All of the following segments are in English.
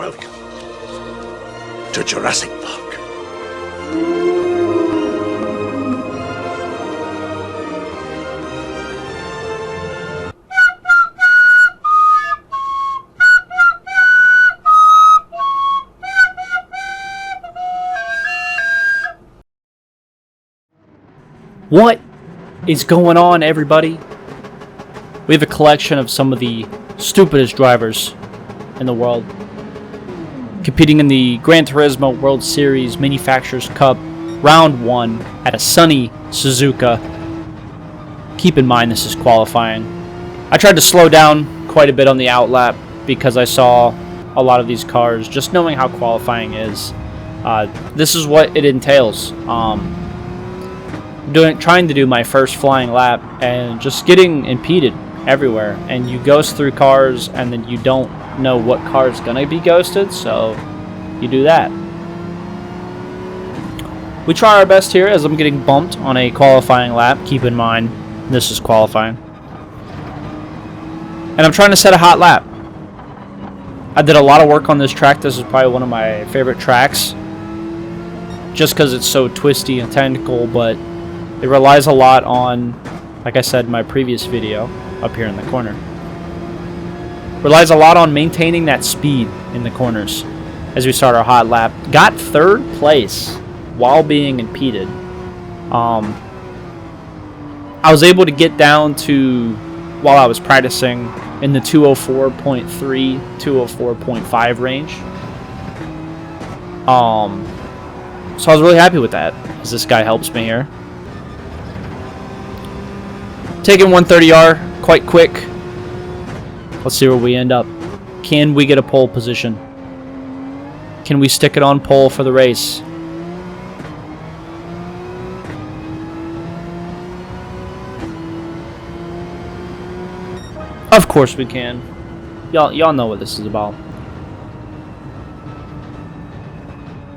Welcome to Jurassic Park. What is going on, everybody? We have a collection of some of the stupidest drivers in the world competing in the Gran Turismo World Series Manufacturers Cup Round 1 at a sunny Suzuka. Keep in mind this is qualifying. I tried to slow down quite a bit on the outlap because I saw a lot of these cars, just knowing how qualifying is. This is what it entails. Trying to do my first flying lap and just getting impeded everywhere, and you ghost through cars and then you don't know what car is gonna be ghosted, so you do that. We try our best here as I'm getting bumped on a qualifying lap. Keep in mind this is qualifying, and I'm trying to set a hot lap. I did a lot of work on this track. This is probably one of my favorite tracks just because it's so twisty and technical, but it relies a lot on, like I said in my previous video, up here in the corner. Relies a lot on maintaining that speed in the corners as we start our hot lap. Got third place while being impeded. I was able to get down to, while I was practicing, in the 204.3, 204.5 range. So I was really happy with that, as this guy helps me here. Taking 130R quite quick. Let's see where we end up. Can we get a pole position? Can we stick it on pole for the race? Of course we can. Y'all know what this is about.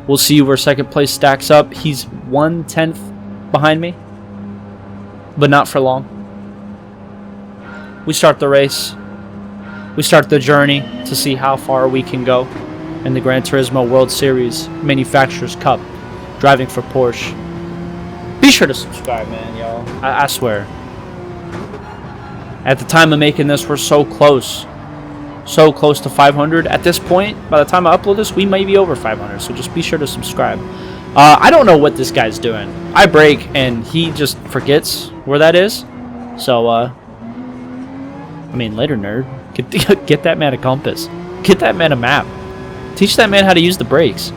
We'll see where second place stacks up. He's 1/10 behind me, but not for long. We start the race. We start the journey to see how far we can go in the Gran Turismo World Series Manufacturers Cup, driving for Porsche. Be sure to subscribe, man, y'all. I swear. At the time of making this, we're so close. So close to 500. At this point, by the time I upload this, we may be over 500, so just be sure to subscribe. I don't know what this guy's doing. I brake, and he just forgets where that is. So, I mean, later, nerd. Get that man a compass. Get that man a map. Teach that man how to use the brakes.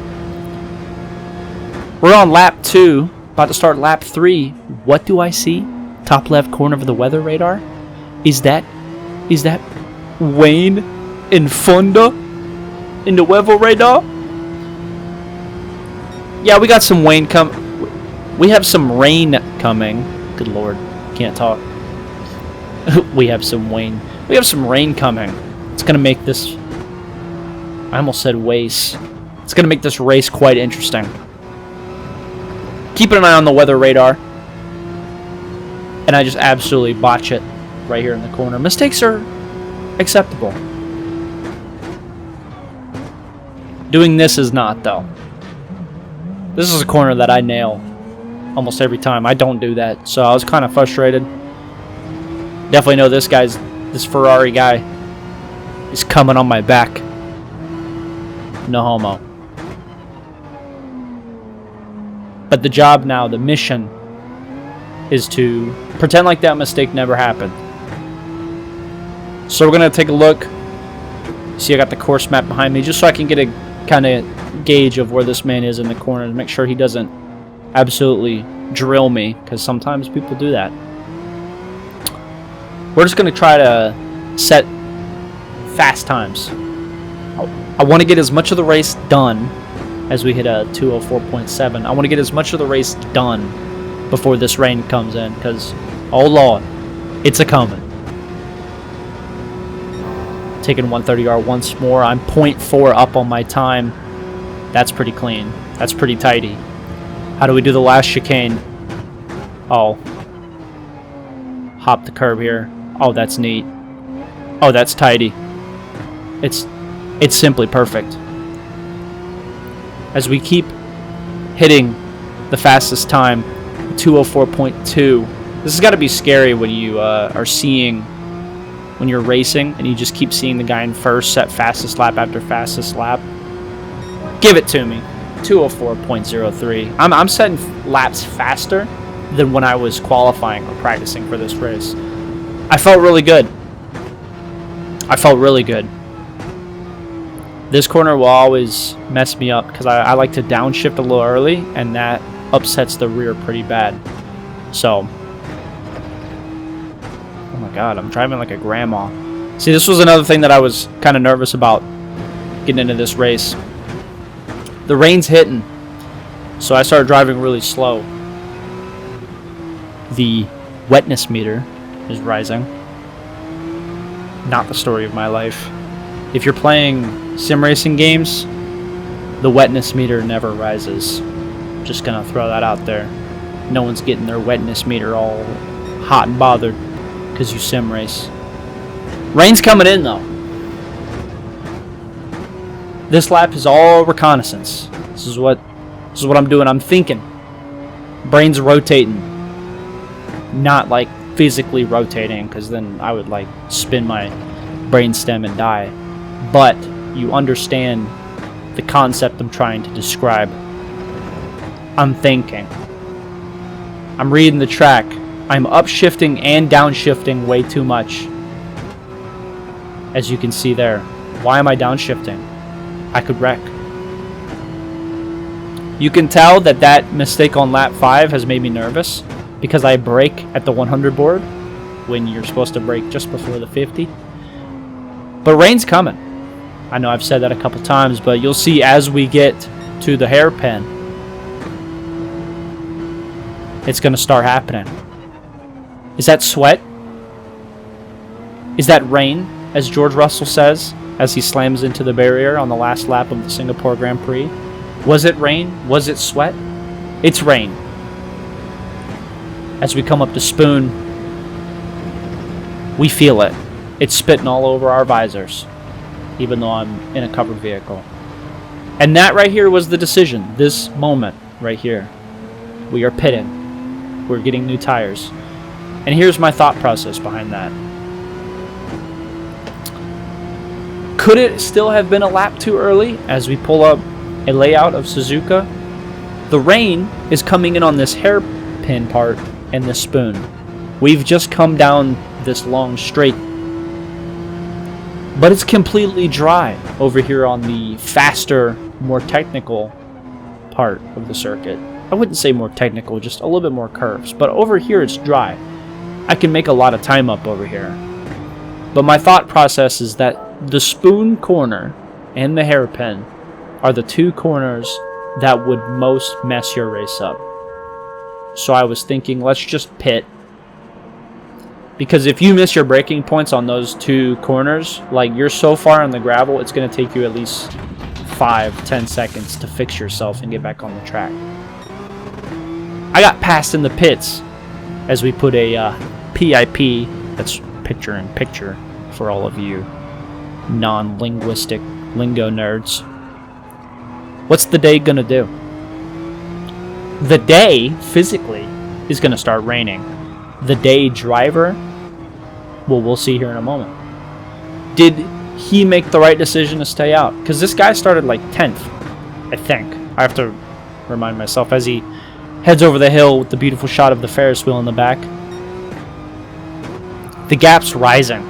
We're on lap 2. About to start lap 3. What do I see? Top left corner of the weather radar? Is that Wayne in Fonda in the weather radar? Yeah, we got some Wayne we have some rain coming. Good lord, can't talk. We have some rain coming. It's gonna make this, I almost said race. It's gonna make this race quite interesting. Keeping an eye on the weather radar, and I just absolutely botch it right here in the corner. Mistakes are acceptable. Doing this is not, though. This is a corner that I nail almost every time. I don't do that, so I was kind of frustrated. Definitely know this Ferrari guy is coming on my back. No homo. But the job now, the mission, is to pretend like that mistake never happened. So we're going to take a look. See, I got the course map behind me just so I can get a kind of gauge of where this man is in the corner and make sure he doesn't absolutely drill me, because sometimes people do that. We're just going to try to set fast times. I want to get as much of the race done as we hit a 204.7. I want to get as much of the race done before this rain comes in, because, oh lord, it's a coming. Taking 130R once more. I'm 0.4 up on my time. That's pretty clean. That's pretty tidy. How do we do the last chicane? Oh. Hop the curb here. Oh, that's neat. Oh, that's tidy. It's simply perfect. as we keep hitting the fastest time, 2:04.2. This has got to be scary when you when you're racing and you just keep seeing the guy in first set fastest lap after fastest lap. Give it to me. 2:04.03. I'm setting laps faster than when I was qualifying or practicing for this race. I felt really good. This corner will always mess me up because I like to downshift a little early, and that upsets the rear pretty bad. So, oh my god, I'm driving like a grandma. See, this was another thing that I was kind of nervous about getting into this race. The rain's hitting, so I started driving really slow. The wetness meter is rising. Not the story of my life. If you're playing sim racing games, the wetness meter never rises. Just gonna throw that out there. No one's getting their wetness meter all hot and bothered because you sim race. Rain's coming in though. This lap is all reconnaissance. This is what I'm doing. I'm thinking. Brain's rotating. Not like physically rotating, because then I would like spin my brainstem and die. But you understand the concept I'm trying to describe. I'm thinking. I'm reading the track. I'm upshifting and downshifting way too much. As you can see there. Why am I downshifting? I could wreck. You can tell that that mistake on lap 5 has made me nervous because I brake at the 100 board when you're supposed to brake just before the 50. But rain's coming. I know I've said that a couple times, but you'll see as we get to the hairpin, it's going to start happening. Is that sweat? Is that rain, as George Russell says, as he slams into the barrier on the last lap of the Singapore Grand Prix? Was it rain? Was it sweat? It's rain. As we come up to Spoon, we feel it. It's spitting all over our visors, even though I'm in a covered vehicle. And that right here was the decision. This moment right here. We are pitting. We're getting new tires. And here's my thought process behind that. Could it still have been a lap too early as we pull up a layout of Suzuka? The rain is coming in on this hairpin part and this Spoon. We've just come down this long straight, but it's completely dry over here on the faster, more technical part of the circuit. I wouldn't say more technical, just a little bit more curves, but over here it's dry. I can make a lot of time up over here. But my thought process is that the Spoon corner and the hairpin are the two corners that would most mess your race up. So I was thinking, let's just pit. Because if you miss your braking points on those two corners, like you're so far on the gravel, it's going to take you at least 5-10 seconds to fix yourself and get back on the track. I got passed in the pits as we put a PIP, that's picture in picture for all of you non-linguistic lingo nerds. What's the day gonna do? The day, physically, is gonna start raining. The day driver, well, we'll see here in a moment. Did he make the right decision to stay out? Because this guy started like 10th, I think. I have to remind myself as he heads over the hill with the beautiful shot of the Ferris wheel in the back. The gap's rising.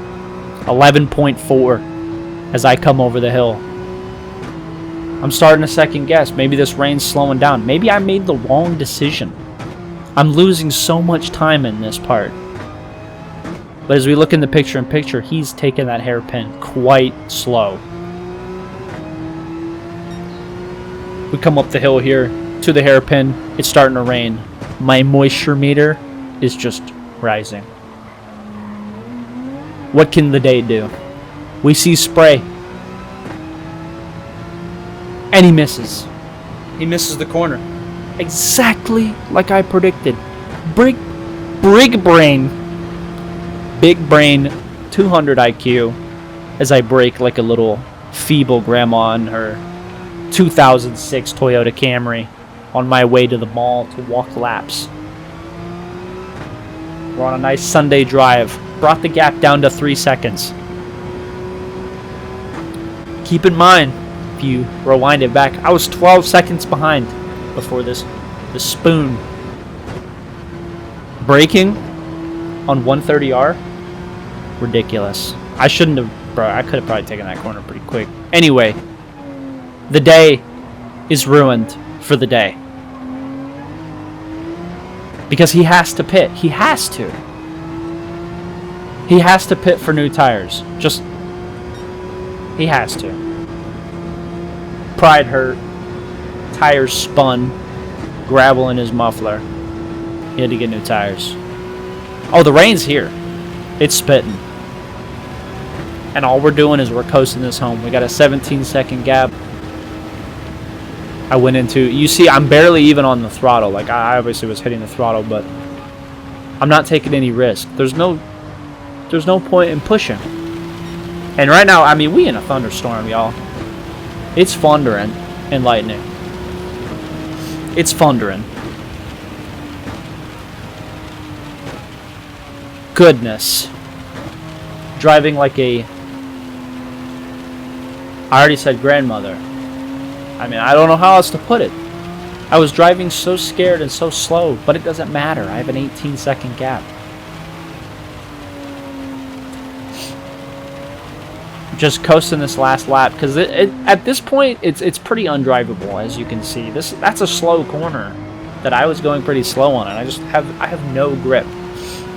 11.4 as I come over the hill. I'm starting to second guess. Maybe this rain's slowing down. Maybe I made the wrong decision. I'm losing so much time in this part. But as we look in the picture-in-picture, he's taking that hairpin quite slow. We come up the hill here to the hairpin. It's starting to rain. My moisture meter is just rising. What can the day do? We see spray. And he misses. He misses the corner. Exactly like I predicted. Big brain, 200 IQ, as I brake like a little feeble grandma in her 2006 Toyota Camry on my way to the mall to walk laps. We're on a nice Sunday drive. Brought the gap down to 3 seconds. Keep in mind, if you rewind it back, I was 12 seconds behind before this spoon. Braking on 130R, ridiculous. I shouldn't have, bro. I could have probably taken that corner pretty quick. Anyway, the day is ruined for the day. Because he has to pit. He has to. He has to pit for new tires. Just, he has to. Pride hurt. Tires spun. Gravel in his muffler. He had to get new tires. Oh, the rain's here. It's spitting. And all we're doing is we're coasting this home. We got a 17-second gap. I went into... You see, I'm barely even on the throttle. Like, I obviously was hitting the throttle, but I'm not taking any risk. There's no point in pushing. And right now, I mean, we in a thunderstorm, y'all. It's thundering and lightning. It's thundering. Goodness. Driving like a... I already said grandmother. I mean, I don't know how else to put it. I was driving so scared and so slow, but it doesn't matter. I have an 18-second gap. Just coasting this last lap because at this point it's pretty undrivable, as you can see. That's a slow corner that I was going pretty slow on, and I have no grip,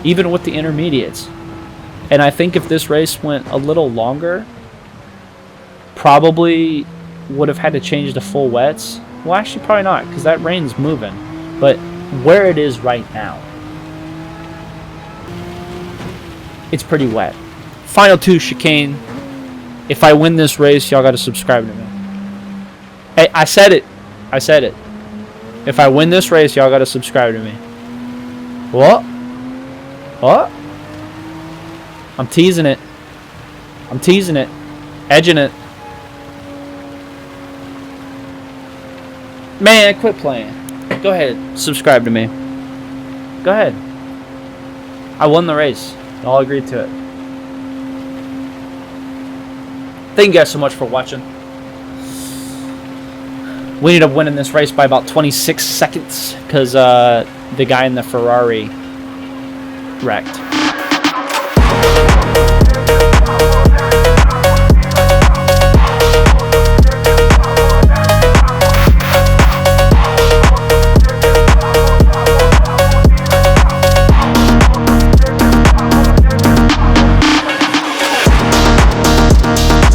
even with the intermediates. And I think if this race went a little longer, probably would have had to change to full wets. Well, actually, probably not, because that rain's moving. But where it is right now, it's pretty wet. Final 2 chicane. If I win this race, y'all got to subscribe to me. Hey, I said it. I said it. If I win this race, y'all got to subscribe to me. What? What? I'm teasing it. I'm teasing it. Edging it. Man, quit playing. Go ahead. Subscribe to me. Go ahead. I won the race. Y'all agreed to it. Thank you guys so much for watching. We ended up winning this race by about 26 seconds because the guy in the Ferrari wrecked.